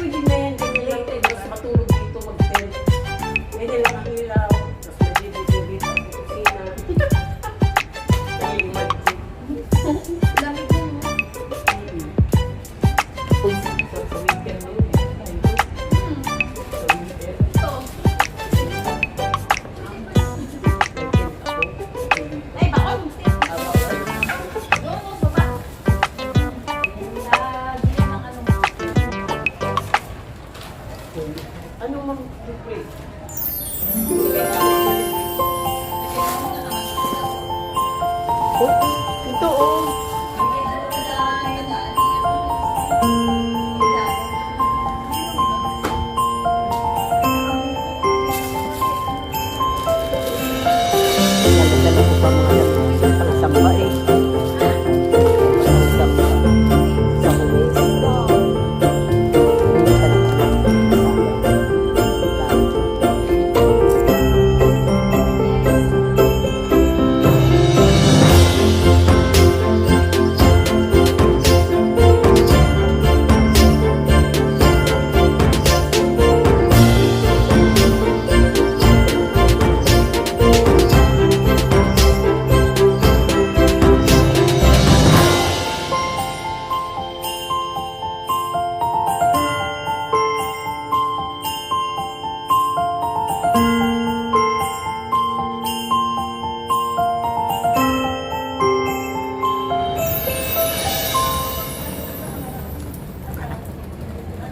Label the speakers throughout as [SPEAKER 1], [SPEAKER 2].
[SPEAKER 1] Pwede na yan, ganyan lang. Basta matulog dito, mag-tent. Ganyan lang ang ilaw. Tapos mag-video dito ang kusina. Ay, magic.
[SPEAKER 2] Lamig mo.
[SPEAKER 1] Uy, sa weekend mo yun. Sa weekend.
[SPEAKER 2] Ito. Ay, baka. Doon, baba. Lagyan ng ano.
[SPEAKER 1] Ano mang duplate? Oh, ito oh. Dala ko pa mga yan. Sa pangasamba eh. Pangasamba. Sa humis.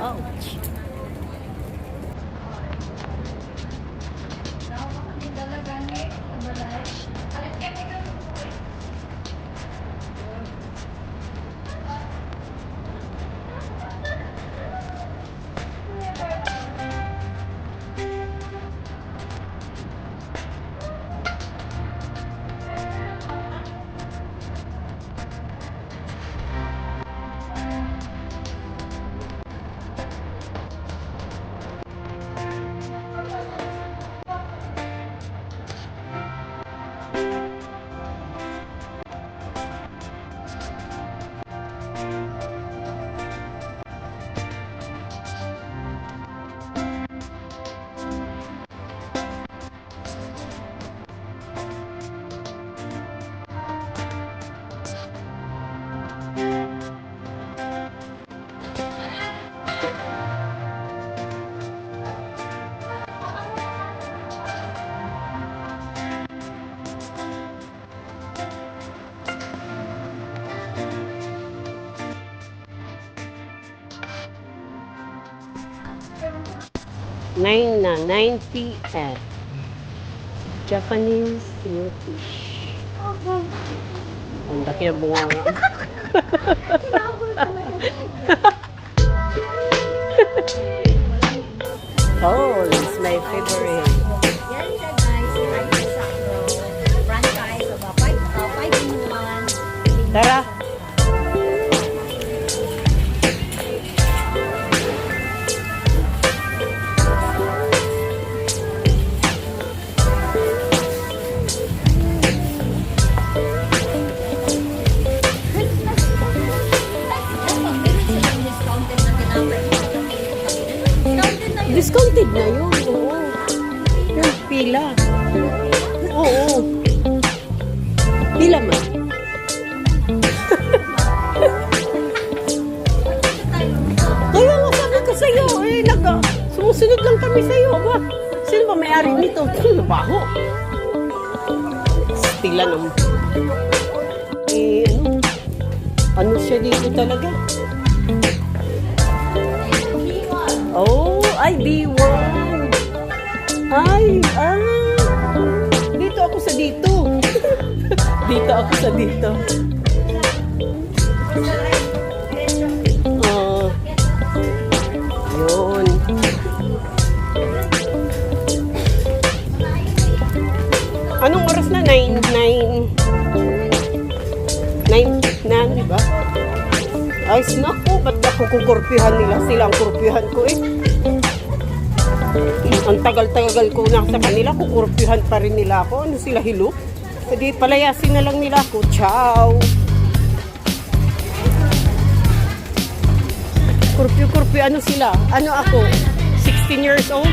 [SPEAKER 1] Ouch. Nine na, 9 p.m. Japanese English. Ang laki na bunga nga. Oh, it's my favorite.
[SPEAKER 2] Yan siya guys, rice sa franchise, 5 in 1.
[SPEAKER 1] Tara. Discounted na yun, oo. Yung pila. Oo. Pila man. Kaya nga sabi ko sa'yo, sumusunod lang kami sa'yo. Ba? Sino ba may-ari nito? Ito, baho. Stila naman. Ano siya dito talaga? Oh, ay, B1. Ay, dito ako sa dito. Dito ako sa dito. Oh. Yun. Anong oras na? 9 na, di ba? Ay, naku, ba't ako kukurpihan nila? Sila ang kurpihan ko eh. Ang tagal-tagal ko na sa kanila, kukurpihan pa rin nila ako. Ano sila, hilo? Hindi, palayasin na lang nila ako. Ciao! Kurpyo-kurpyo, ano sila? Ano ako? 16 years old?